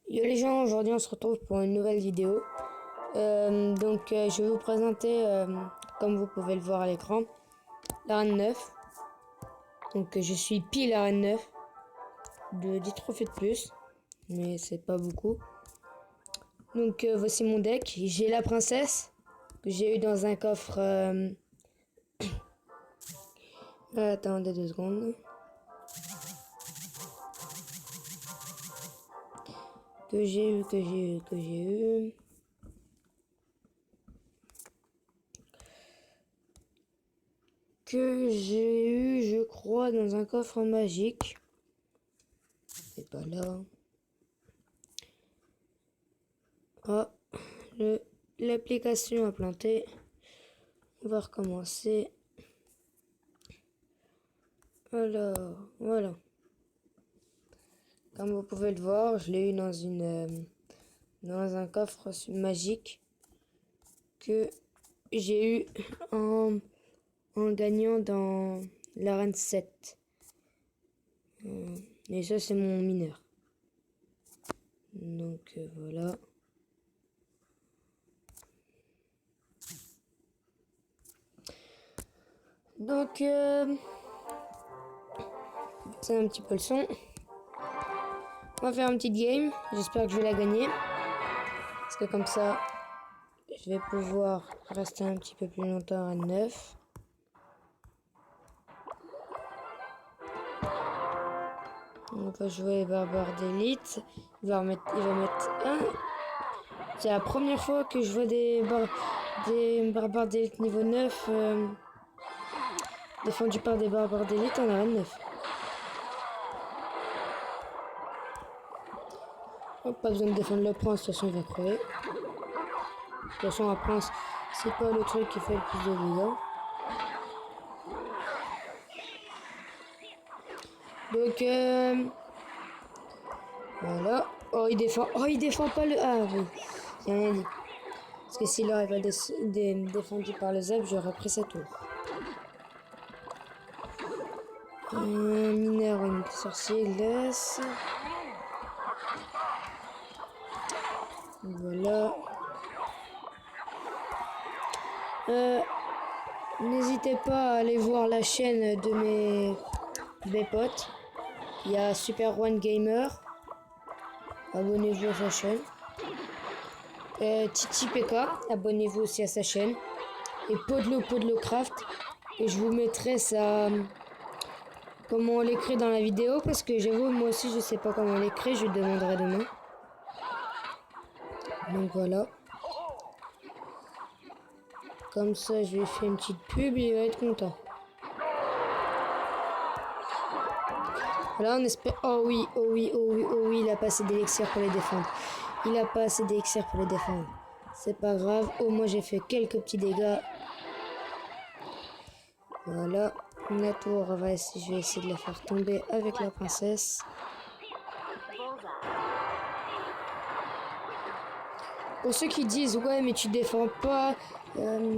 Yo les gens, aujourd'hui on se retrouve pour une nouvelle vidéo. Je vais vous présenter, comme vous pouvez le voir à l'écran, l'arène 9. Je suis pile arène 9 de 10 trophées de plus, mais c'est pas beaucoup. Voici mon deck. J'ai la princesse que j'ai eu dans un coffre. Attendez 2 secondes. Que j'ai eu. Je crois, dans un coffre magique. C'est pas là. Ah, l'application a planté. On va recommencer. Alors, voilà. Comme vous pouvez le voir, je l'ai eu dans un coffre magique que j'ai eu en gagnant dans l'arène 7. Et ça, c'est mon mineur. Voilà. C'est un petit peu le son. On va faire une petite game. J'espère que je vais la gagner. Parce que comme ça, je vais pouvoir rester un petit peu plus longtemps à 9. On va jouer les barbares d'élite. Il va mettre un. C'est la première fois que je vois des barbares d'élite niveau 9 défendus par des barbares d'élite en arène 9. Oh, pas besoin de défendre le prince, de toute façon il va crever. De toute façon un prince, c'est pas le truc qui fait le plus de dégâts. Voilà. Oh il défend pas le... Ah oui, j'ai rien dit. Parce que s'il aurait pas défendu par le zèbre, j'aurais pris sa tour. Un mineur, une sorcier laisse. Voilà. N'hésitez pas à aller voir la chaîne de mes potes. Il y a Super One Gamer. Abonnez-vous à sa chaîne. Titi PK, abonnez-vous aussi à sa chaîne. Et Podlo Craft. Et je vous mettrai ça, comment on l'écrit dans la vidéo, parce que j'avoue, moi aussi je sais pas comment on l'écrit, je lui demanderai demain. Donc voilà. Comme ça, je vais faire une petite pub et il va être content. Là, on espère... Oh oui, il a pas assez d'élixir pour les défendre. C'est pas grave. Oh, moi, j'ai fait quelques petits dégâts. Voilà. La tour, je vais essayer de la faire tomber avec la princesse. Pour ceux qui disent, ouais, mais tu défends pas,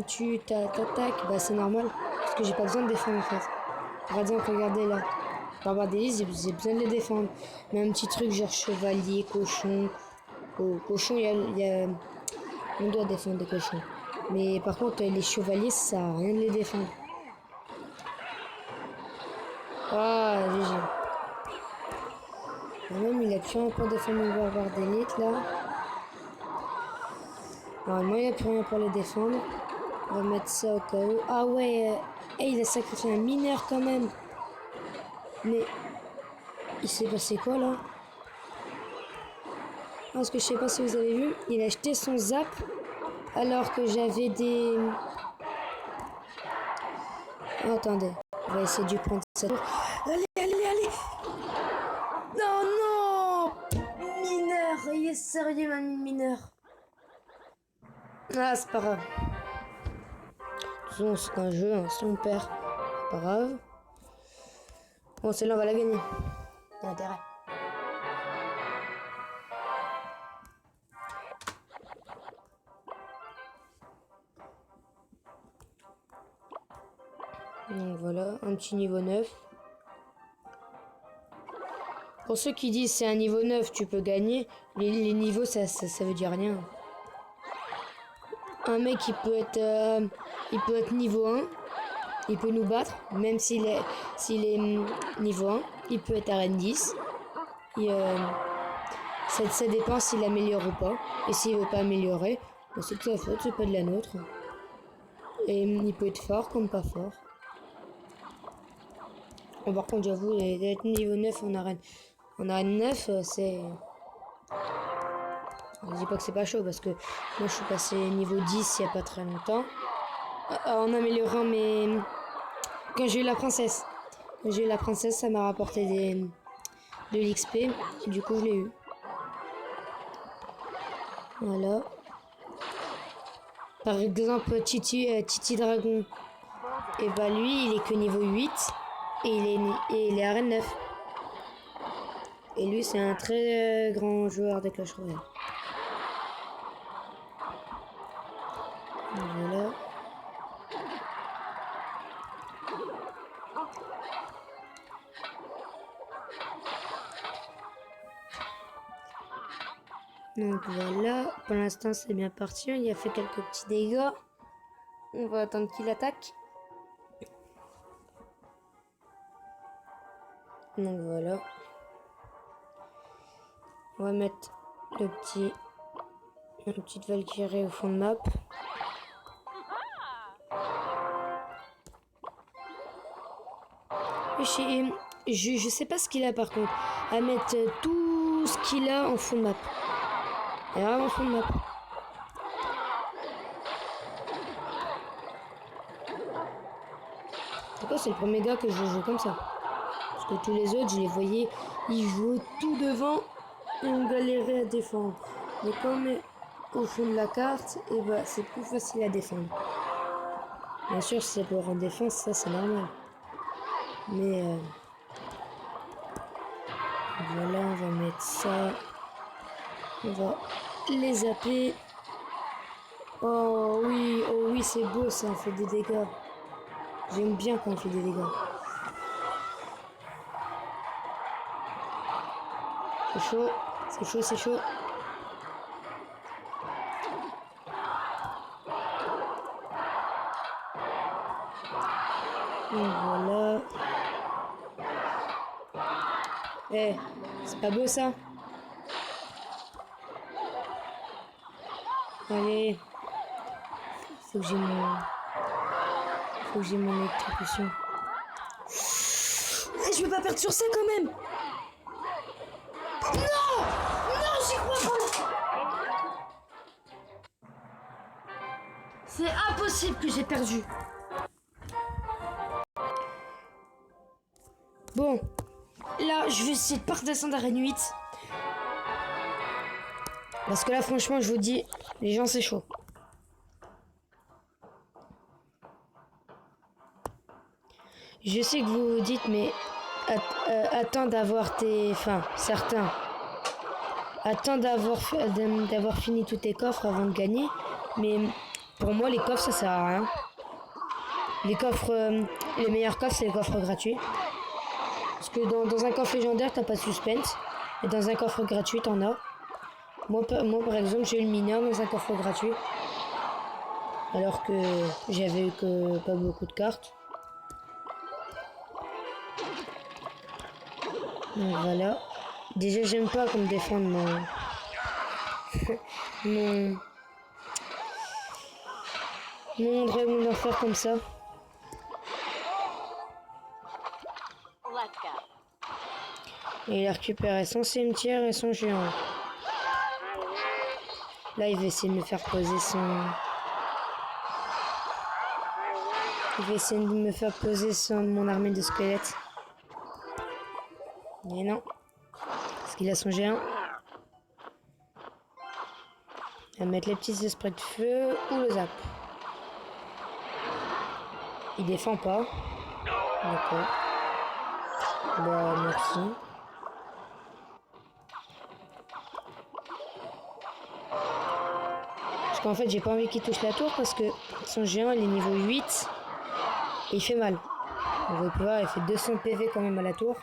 tu t'attaques, bah c'est normal. Parce que j'ai pas besoin de défendre, en fait. Par exemple, regardez là. Barbare d'élite, j'ai besoin de les défendre. Mais un petit truc genre chevalier, cochon. Cochon, on doit défendre des cochons. Mais par contre, les chevaliers, ça sert à rien de les défendre. Ah, GG. Même il a plus rien pour défendre le barbare d'élite là. Normalement, il a plus rien pour les défendre. On va mettre ça au cas où. Ah ouais, il a sacrifié un mineur quand même. Mais il s'est passé quoi là? Parce que je sais pas si vous avez vu, il a jeté son zap alors que j'avais des... Oh, attendez, on va essayer de lui prendre cette tour. Allez. Non. Mineur, il est sérieux, ma mineur. Ah, c'est pas grave. De toute façon, c'est un jeu, hein. Si on perd, c'est pas grave. Bon, celle-là, on va la gagner. Il y a intérêt. Donc voilà, un petit niveau 9. Pour ceux qui disent c'est un niveau 9, tu peux gagner, les niveaux, ça veut dire rien. Un mec, il peut être niveau 1, il peut nous battre, même s'il est niveau 1, il peut être arène 10. Ça dépend s'il améliore ou pas. Et s'il veut pas améliorer, bah c'est de sa faute, c'est pas de la nôtre. Et il peut être fort comme pas fort. Bon, par contre, j'avoue, d'être niveau 9 en arène 9, c'est... Je dis pas que c'est pas chaud parce que moi je suis passé niveau 10 il y a pas très longtemps. En améliorant mes... Quand j'ai eu la princesse. Quand j'ai eu la princesse, ça m'a rapporté de l'XP. Et du coup, je l'ai eu. Voilà. Par exemple, Titi Dragon. Et bah lui, il est que niveau 8. Et il est arène 9. Et lui, c'est un très grand joueur de Clash Royale. Voilà. Donc voilà, pour l'instant c'est bien parti, il a fait quelques petits dégâts. On va attendre qu'il attaque. Donc voilà. On va mettre la petite Valkyrie au fond de map. Je sais pas ce qu'il a par contre. À mettre tout ce qu'il a en fond de map. Et vraiment en fond de map. Pourquoi c'est le premier gars que je joue comme ça? Parce que tous les autres, je les voyais, ils jouaient tout devant et on galérait à défendre. Mais quand on est au fond de la carte, et bah c'est plus facile à défendre. Bien sûr, si c'est pour en défense, ça c'est normal. Mais voilà, on va mettre ça. On va les zapper. Oh oui, c'est beau ça, on fait des dégâts. J'aime bien quand on fait des dégâts. C'est chaud, c'est chaud, c'est chaud. Et voilà. Eh, c'est pas beau ça? Allez. Faut que j'ai mon électrocution. Je vais pas perdre sur ça quand même. Non, j'y crois pas. C'est impossible que j'ai perdu. Bon, là, je vais essayer de pas redescendre à Arène 8. Parce que là, franchement, je vous dis, les gens, c'est chaud. Je sais que vous vous dites, mais attends d'avoir tes... Enfin, certains. Attends d'avoir fini tous tes coffres avant de gagner. Mais pour moi, les coffres, ça sert à rien. Les coffres... les meilleurs coffres, c'est les coffres gratuits. Parce que dans un coffre légendaire, t'as pas de suspense. Et dans un coffre gratuit, t'en as. Moi, par exemple, j'ai eu le mineur dans un coffre gratuit. Alors que j'avais eu que pas beaucoup de cartes. Donc voilà. Déjà, j'aime pas qu'on me défende mon dragon d'enfer comme ça. Et il a récupéré son cimetière et son géant. Là, il va essayer de me faire poser son... Il va essayer de me faire poser mon armée de squelettes. Mais non. Parce qu'il a son géant. Il va mettre les petits esprits de feu ou le zap. Il défend pas. D'accord. Bah, merci. Parce qu'en fait, j'ai pas envie qu'il touche la tour parce que son géant, il est niveau 8. Et il fait mal. On va pouvoir, il fait 200 PV quand même à la tour.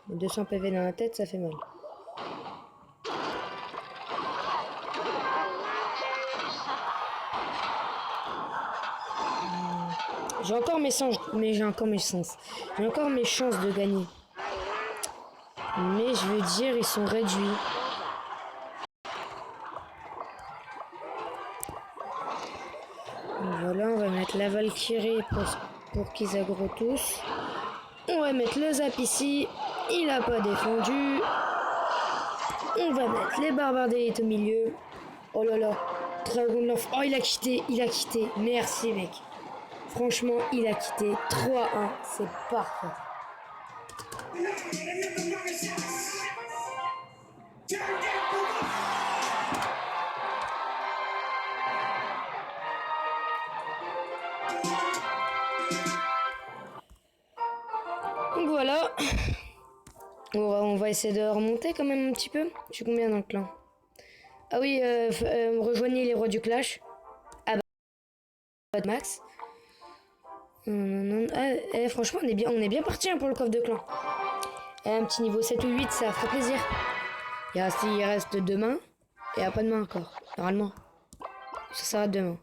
200 PV dans la tête, ça fait mal. J'ai encore mes chances, mais j'ai encore mes chances. J'ai encore mes chances de gagner. Mais je veux dire, ils sont réduits. Donc voilà, on va mettre la Valkyrie pour qu'ils aggroent tous. On va mettre le zap ici. Il a pas défendu. On va mettre les barbares d'élite au milieu. Oh là là. Dragon Love. Oh, il a quitté. Il a quitté. Merci, mec. Franchement, il a quitté. 3-1. C'est parfait. Donc voilà. On va essayer de remonter quand même un petit peu. Je suis combien dans le clan? Ah oui, rejoignez les rois du clash. Ah bah, max. Ah, franchement, on est bien parti pour le coffre de clan. Un petit niveau 7 ou 8, ça fera plaisir. Il reste 2 mains. Et après-demain encore. Normalement. Ça s'arrête demain.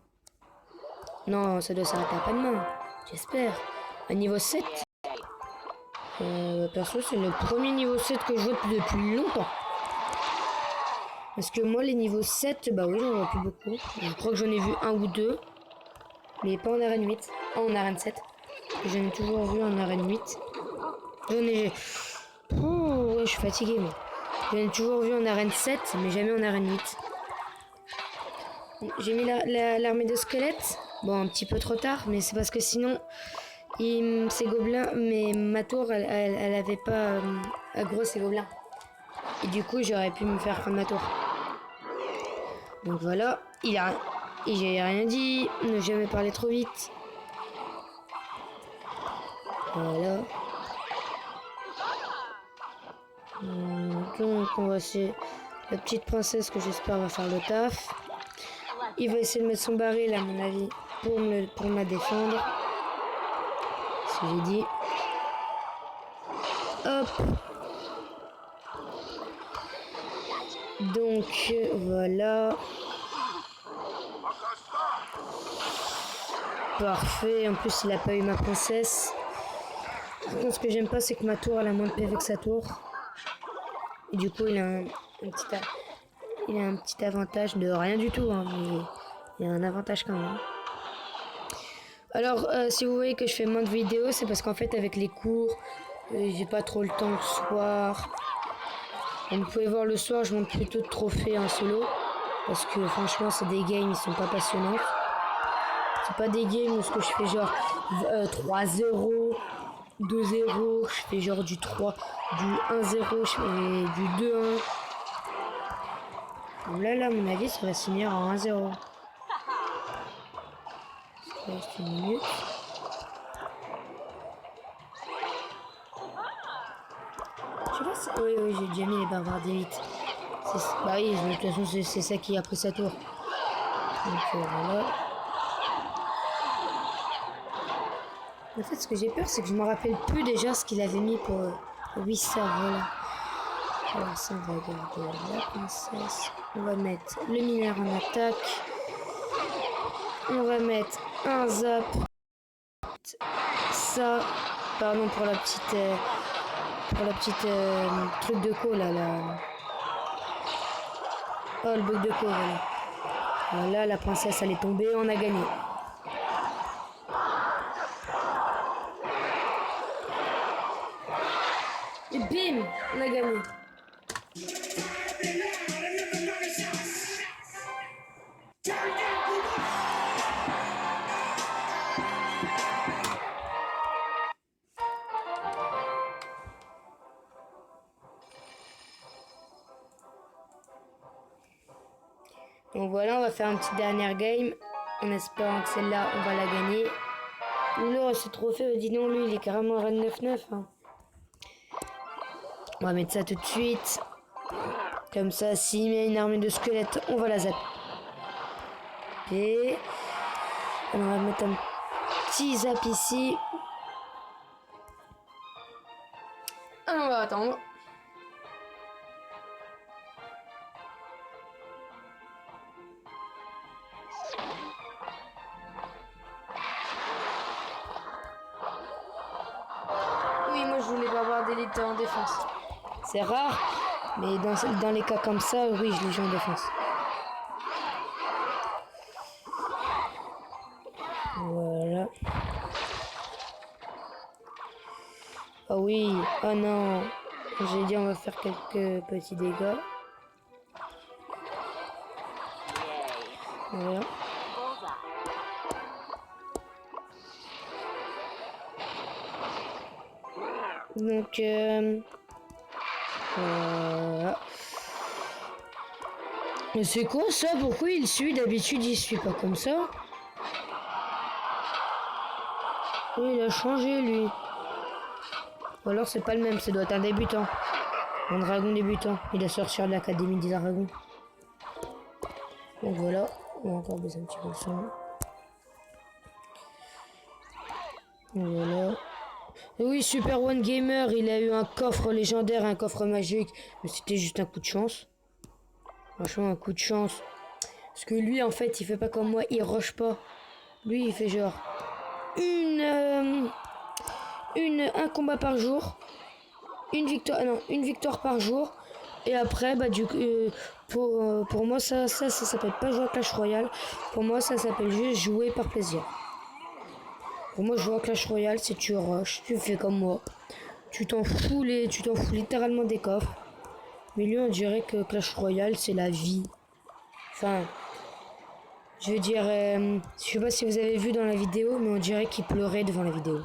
Non, ça doit s'arrêter après-demain. J'espère. Un niveau 7. Perso, c'est le premier niveau 7 que je vois depuis longtemps. Parce que moi, les niveaux 7, bah oui, j'en vois plus beaucoup. Je crois que j'en ai vu 1 ou 2. Mais pas en arène 8. En arène 7. J'en ai toujours vu en arène 8. J'en ai... Oh, ouais, je suis fatigué, mais... J'en ai toujours vu en arène 7, mais jamais en arène 8. J'ai mis l'armée de squelettes. Bon, un petit peu trop tard, mais c'est parce que sinon... ces gobelins, mais ma tour, elle avait pas aggro ces gobelins. Et du coup, j'aurais pu me faire prendre ma tour. Donc voilà, j'ai rien dit, ne jamais parler trop vite. Voilà. Donc on va essayer la petite princesse que j'espère va faire le taf. Il va essayer de mettre son baril à mon avis pour me défendre. Ce que j'ai dit. Hop. Donc voilà. Parfait. En plus, il a pas eu ma princesse. Par contre, ce que j'aime pas, c'est que ma tour elle a moins de PV que sa tour. Et du coup, il a un petit avantage de rien du tout, hein, mais il y a un avantage quand même. Alors, si vous voyez que je fais moins de vidéos, c'est parce qu'en fait, avec les cours, j'ai pas trop le temps le soir. Et vous pouvez voir le soir, je monte plutôt de trophées en solo. Parce que franchement, c'est des games, ils sont pas passionnants. C'est pas des games où ce que je fais genre 3-0, 2-0, je fais genre du 1-0, je fais du 2-1. Donc là, à mon avis, ça va se finir en 1-0. Reste une minute. Je sais pas si... Oui, j'ai déjà mis les barbares d'élite. Bah oui, de toute façon, c'est ça qui a pris sa tour. Donc voilà. En fait, ce que j'ai peur, c'est que je me rappelle plus déjà ce qu'il avait mis pour 8 stars. Voilà. Alors ça, on va garder la princesse. On va mettre le mineur en attaque. On va mettre un zap. Ça, pardon pour la petite truc de co là. Oh, le bug de co, voilà. Voilà, la princesse elle est tombée, on a gagné. Et bim, on a gagné. Donc voilà, on va faire une petite dernière game en espérant que celle-là, on va la gagner. Non, ce trophée, dis non, lui, il est carrément reine 9-9. Hein. On va mettre ça tout de suite. Comme ça, s'il met une armée de squelettes, on va la zapper. Et on va mettre un petit zap ici. Alors, on va attendre. Oui, moi je voulais pas avoir d'élite en défense. C'est rare, mais dans les cas comme ça, oui, je les joue en défense. Voilà. Oh oui, oh non. J'ai dit on va faire quelques petits dégâts. Voilà. Donc, voilà. Mais c'est quoi ça? Pourquoi il suit? D'habitude, il suit pas comme ça. Oui, il a changé, lui. Ou alors, c'est pas le même, ça doit être un débutant. Un dragon débutant. Il est sorti de l'académie des dragons. Donc voilà, on va encore baisser un petit peu le son. Voilà. Et oui, Super One Gamer, il a eu un coffre légendaire, un coffre magique. Mais c'était juste un coup de chance. Franchement, un coup de chance. Parce que lui, en fait, il fait pas comme moi, il rush pas. Lui, il fait genre un combat par jour, une victoire par jour. Et après, bah du coup, pour moi, ça s'appelle pas jouer à Clash Royale. Pour moi, ça s'appelle juste jouer par plaisir. Pour moi, jouer à Clash Royale, c'est tu rush, tu fais comme moi. Tu t'en fous littéralement des coffres. Mais lui, on dirait que Clash Royale, c'est la vie. Enfin, je veux dire, je sais pas si vous avez vu dans la vidéo, mais on dirait qu'il pleurait devant la vidéo.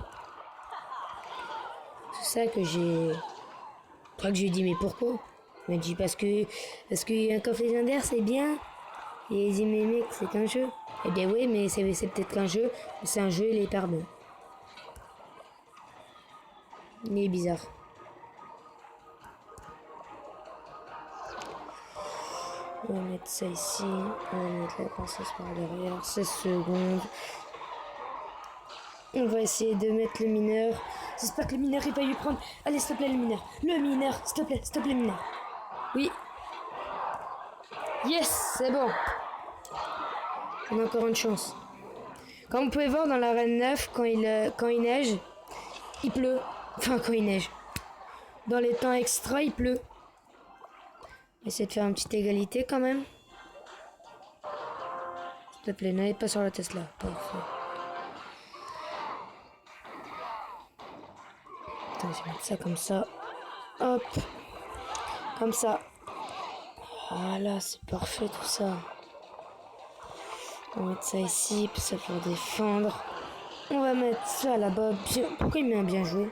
C'est ça que j'ai... Je crois que j'ai dit, mais pourquoi? Il m'a dit, parce que un coffre légendaire, c'est bien. Et il dit, mais mec, c'est qu'un jeu. Eh bien oui, mais c'est peut-être qu'un jeu, mais c'est un jeu, il est hyper bon. Il est bizarre. On va mettre ça ici. On va mettre la princesse par derrière. 16 secondes. On va essayer de mettre le mineur. J'espère que le mineur il va lui prendre. Allez, s'il te plaît, le mineur. Le mineur, s'il te plaît, mineur. Oui. Yes, c'est bon. On a encore une chance. Comme vous pouvez voir dans l'arène 9, quand il neige, il pleut. Enfin, quand il neige. Dans les temps extra, il pleut. On va essayer de faire une petite égalité quand même. S'il te plaît, n'allez pas sur la Tesla. Parfait. Attends, je vais mettre ça comme ça. Hop. Comme ça. Voilà, c'est parfait tout ça. On va mettre ça ici, puis ça pour défendre. On va mettre ça là-bas. Pourquoi il met un bien joué?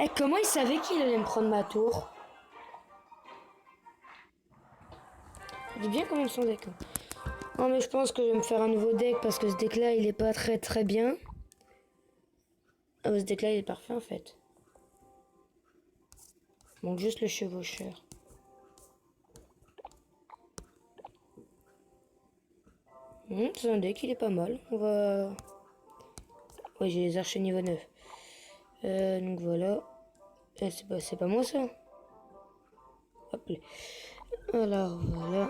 Eh, comment il savait qu'il allait me prendre ma tour? Il est bien quand même son deck. Non mais je pense que je vais me faire un nouveau deck parce que ce deck là il est pas très bien. Ah ce deck là il est parfait en fait. Donc juste le chevaucheur. C'est un deck, il est pas mal. On va... Ouais, j'ai les archers niveau 9. Donc voilà. C'est pas moi ça. Hop là. Alors voilà.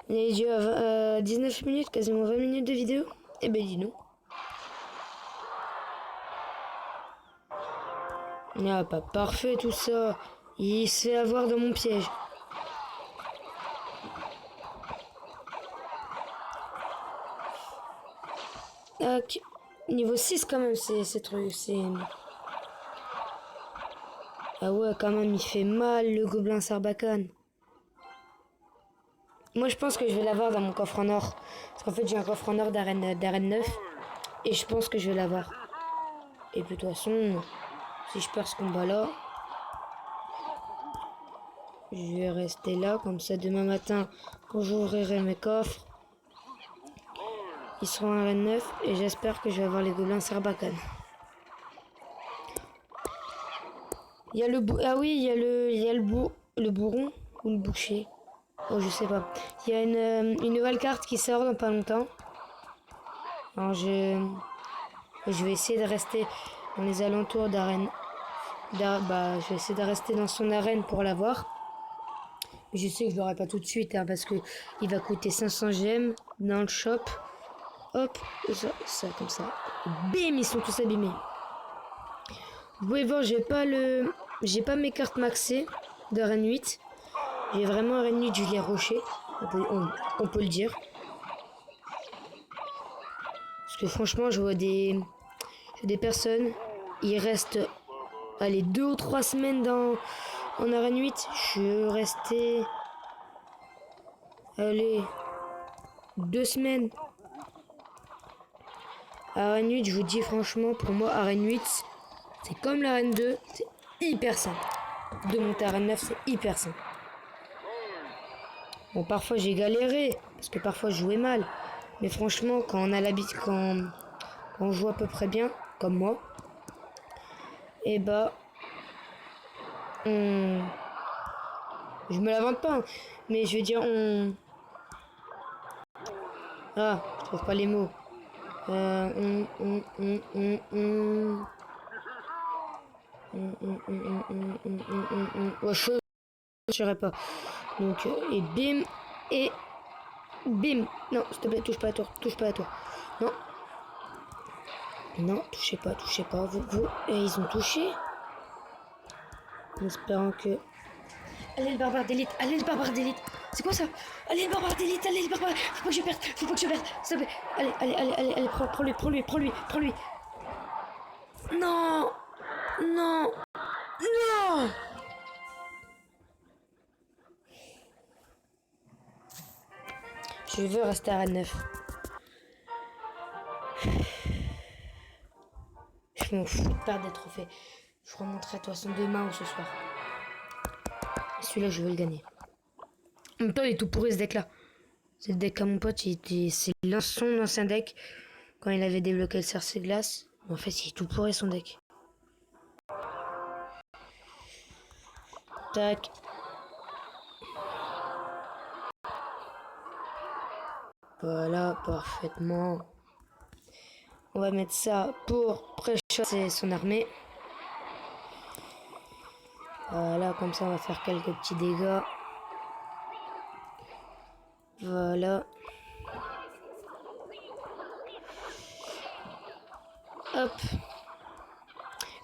On est dû à 19 minutes, quasiment 20 minutes de vidéo. Eh ben dis nous. Ah pas parfait tout ça. Il se fait avoir dans mon piège. Tac. Niveau 6 quand même, c'est truc. Ah ouais, quand même, il fait mal le gobelin Sarbacane. Moi, je pense que je vais l'avoir dans mon coffre en or. Parce qu'en fait, j'ai un coffre en or d'arène 9. Et je pense que je vais l'avoir. Et puis, de toute façon, si je perds ce combat-là, je vais rester là. Comme ça, demain matin, quand j'ouvrirai mes coffres, ils seront en arène 9. Et j'espère que je vais avoir les gobelins Sarbacane. Il y a le ah oui, il y a le bourron ou le boucher. Oh, je sais pas. Il y a une nouvelle carte qui sort dans pas longtemps. Alors je vais essayer de rester dans les alentours d'arène. Je vais essayer de rester dans son arène pour l'avoir. Mais je sais que je l'aurai pas tout de suite hein, parce que il va coûter 500 gemmes dans le shop. Hop, ça comme ça. Bim, ils sont tous abîmés. Vous pouvez voir, j'ai pas mes cartes maxées d'arène 8. J'ai vraiment arène 8 Julie Rocher. On peut le dire. Parce que franchement, je vois des personnes, ils restent, allez, 2 ou 3 semaines en arène 8. Je suis resté, allez, 2 semaines. Arène 8, je vous dis franchement, pour moi, arène 8, c'est comme l'arène 2, c'est hyper simple. De monter à arène 9, c'est hyper simple. Bon, parfois j'ai galéré, parce que parfois je jouais mal. Mais franchement, quand on a l'habitude, quand on joue à peu près bien, comme moi, et bah, je me la vante pas, hein, mais je veux dire, ah, je trouve pas les mots. Ouais, je saurais pas. Donc, et bim, et bim. Non, s'il te plaît, touche pas à tour, touche pas à tour. Non. Non, touchez pas. Et ils ont touché. En espérant que... Allez, le barbare d'élite, C'est quoi ça? Allez, le barbare d'élite, Faut pas que je perde, s'il te plaît. Allez, prends-lui. Non. Je veux rester à 9. Je m'en fous de perdre des trophées. Je remonterai de toute façon demain ou ce soir. Celui-là, je veux le gagner. En même temps, il est tout pourri ce deck-là. C'est le deck à mon pote, c'est son ancien deck. Quand il avait débloqué le cercle glace. En fait, il est tout pourri son deck. Tac. Voilà, parfaitement. On va mettre ça pour pré-shot son armée. Voilà, comme ça on va faire quelques petits dégâts. Voilà. Hop.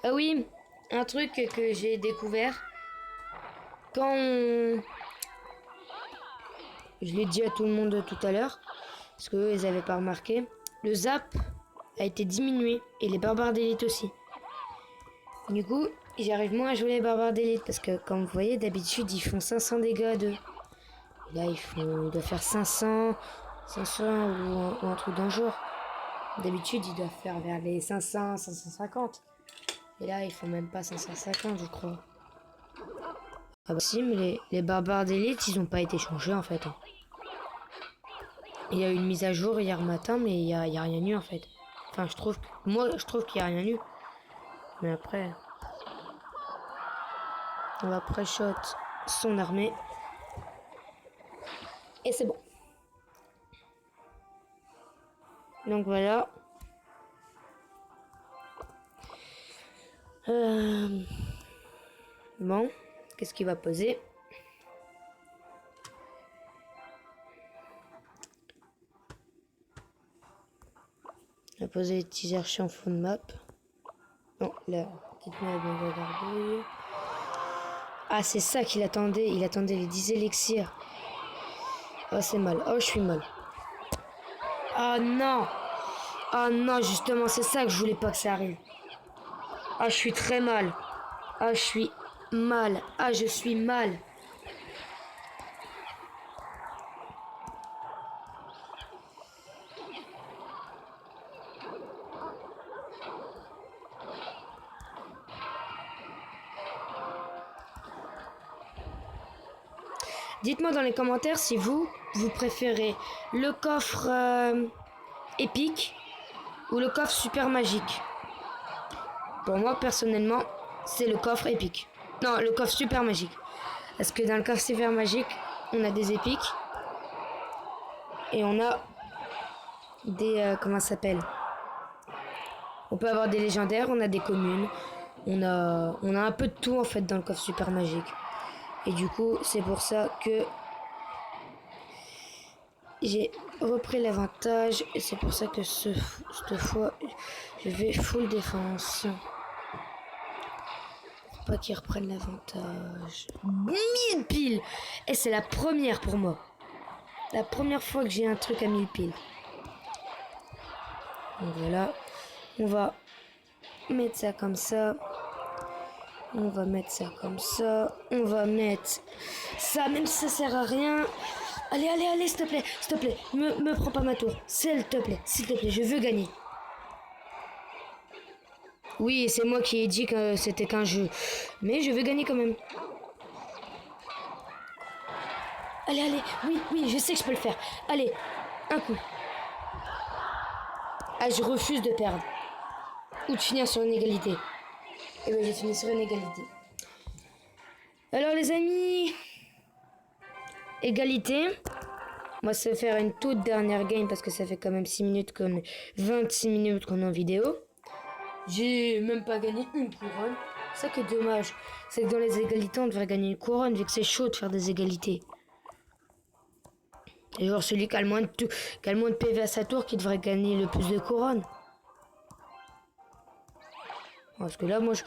Ah oui, un truc que j'ai découvert. Quand on... Je l'ai dit à tout le monde tout à l'heure, parce qu'eux, ils n'avaient pas remarqué. Le zap a été diminué, et les barbares d'élite aussi. Du coup, j'arrive moins à jouer les barbares d'élite, parce que comme vous voyez, d'habitude, ils font 500 dégâts à deux. Et là, ils doivent faire 500 ou un truc d'un jour. D'habitude, ils doivent faire vers les 500, 550. Et là, ils font même pas 550, je crois. Ah bah si, mais les barbares d'élite, ils ont pas été changés en fait. Il y a eu une mise à jour hier matin, mais il y a rien eu en fait. Enfin, je trouve qu'il y a rien eu. Mais après, on va pré-shot son armée. Et c'est bon. Donc voilà. Bon, qu'est-ce qu'il va poser? Il va poser les petits archers en fond de map. Non, la petite map bien regardée. Ah, c'est ça qu'il attendait. Il attendait les 10 élixirs. Oh, c'est mal. Oh, je suis mal. Ah non. Ah non, justement, c'est ça que je voulais pas que ça arrive. Ah, je suis très mal. Ah, je suis mal. Ah, je suis mal. Dites-moi dans les commentaires si vous préférez le coffre épique ou le coffre super magique. Pour moi, personnellement, c'est le coffre épique. Non, le coffre super magique. Parce que dans le coffre super magique, on a des épiques. Et on a comment ça s'appelle? On peut avoir des légendaires, on a des communes, on a un peu de tout en fait dans le coffre super magique. Et du coup, c'est pour ça que j'ai repris l'avantage et c'est pour ça que cette fois, je vais full défense. Pour pas qu'ils reprennent l'avantage. 1000 piles! Et c'est la première pour moi. La première fois que j'ai un truc à 1000 piles. Donc voilà. On va mettre ça comme ça. On va mettre ça comme ça. On va mettre ça, même si ça sert à rien. Allez, allez, allez, s'il te plaît, me prends pas ma tour. S'il te plaît, je veux gagner. Oui, c'est moi qui ai dit que c'était qu'un jeu. Mais je veux gagner quand même. Allez, allez, oui, je sais que je peux le faire. Allez, un coup. Ah, je refuse de perdre. Ou de finir sur une égalité. Et ben, j'ai fini sur une égalité. Alors, les amis, égalité. Moi, ça va faire une toute dernière game parce que ça fait quand même 6 minutes qu'on 26 minutes qu'on est en vidéo. J'ai même pas gagné une couronne. Ça qui est dommage, c'est que dans les égalités, on devrait gagner une couronne vu que c'est chaud de faire des égalités. Et genre celui qui a le moins de PV à sa tour qui devrait gagner le plus de couronnes. Parce que là, moi, je...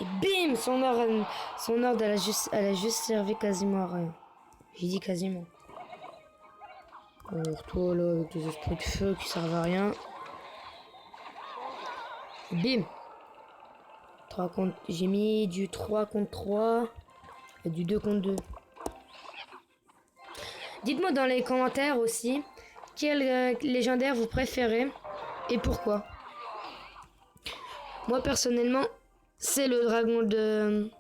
Et bim, son ordre, elle a juste servi quasiment à rien. J'ai dit quasiment. Alors toi là, avec des esprits de feu qui servent à rien. Bim. J'ai mis du 3 contre 3 et du 2 contre 2. Dites-moi dans les commentaires aussi quel légendaire vous préférez et pourquoi. Moi personnellement, c'est le dragon de...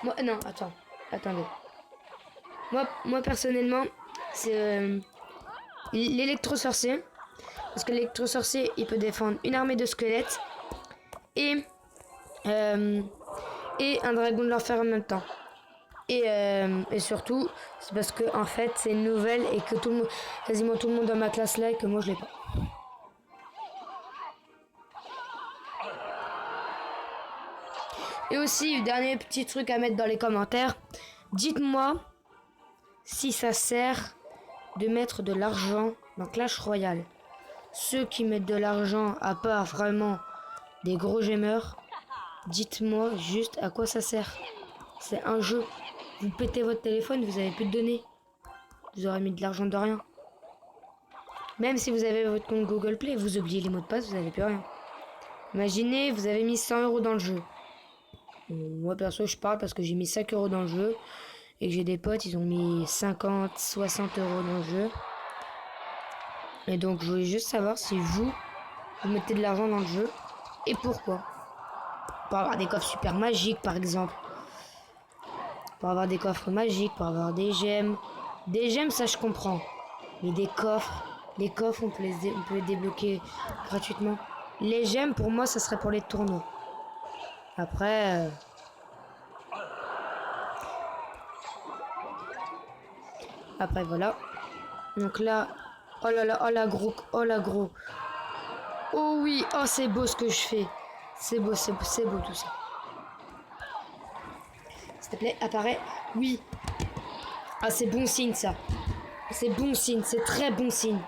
Non, attendez. Moi personnellement, c'est l'électro-sorcier. Parce que l'électro-sorcier, il peut défendre une armée de squelettes et un dragon de l'enfer en même temps. Et surtout, c'est parce que en fait, c'est une nouvelle et que quasiment tout le monde dans ma classe là et que moi je l'ai pas. Et aussi, dernier petit truc à mettre dans les commentaires. Dites-moi si ça sert de mettre de l'argent dans Clash Royale. Ceux qui mettent de l'argent, à part vraiment des gros gamers, dites-moi juste à quoi ça sert. C'est un jeu. Vous pétez votre téléphone, vous avez plus de données. Vous aurez mis de l'argent de rien. Même si vous avez votre compte Google Play, vous oubliez les mots de passe, vous n'avez plus rien. Imaginez, vous avez mis 100 € dans le jeu. Moi perso, je parle parce que j'ai mis 5 € dans le jeu. Et que j'ai des potes, ils ont mis 50, 60 € dans le jeu. Et donc, je voulais juste savoir si vous mettez de l'argent dans le jeu. Et pourquoi. Pour avoir des coffres super magiques, par exemple. Pour avoir des coffres magiques, pour avoir des gemmes. Des gemmes, ça je comprends. Mais des coffres, les coffres, on peut les débloquer gratuitement. Les gemmes, pour moi, ça serait pour les tournois. Après... Après, voilà. Donc là... Oh là là, oh la gros, oh la gros. Oh oui, oh c'est beau ce que je fais. C'est beau tout ça. S'il te plaît, apparaît. Oui. Ah, c'est bon signe ça. C'est bon signe, c'est très bon signe.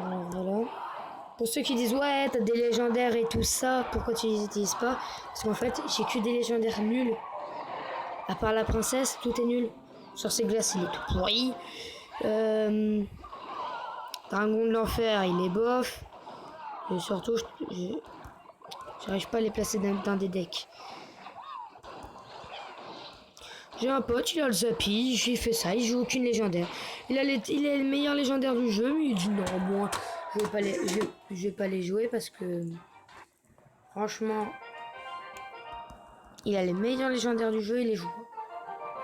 Alors, voilà. Pour ceux qui disent ouais, t'as des légendaires et tout ça, pourquoi tu les utilises pas? Parce qu'en fait, j'ai que des légendaires nuls. À part la princesse, tout est nul. Sur ces glaces, il est tout pourri. Dragon de l'enfer, il est bof. Et surtout, j'arrive pas à les placer dans des decks. J'ai un pote, il a le Zappy, j'ai fait ça, il joue aucune légendaire. Il est le meilleur légendaire du jeu, mais il dit non, moi, je vais pas les jouer parce que franchement, il a les meilleurs légendaires du jeu, il les joue.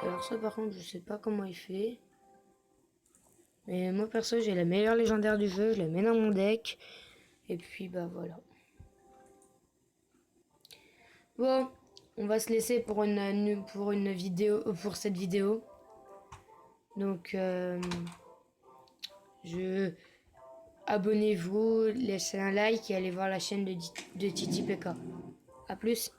Alors ça par contre, je sais pas comment il fait. Mais moi perso, j'ai la meilleure légendaire du jeu, je la mets dans mon deck. Et puis bah voilà. Bon, on va se laisser pour une vidéo, pour cette vidéo. Donc, abonnez-vous, laissez un like et allez voir la chaîne de Titi PK. A plus.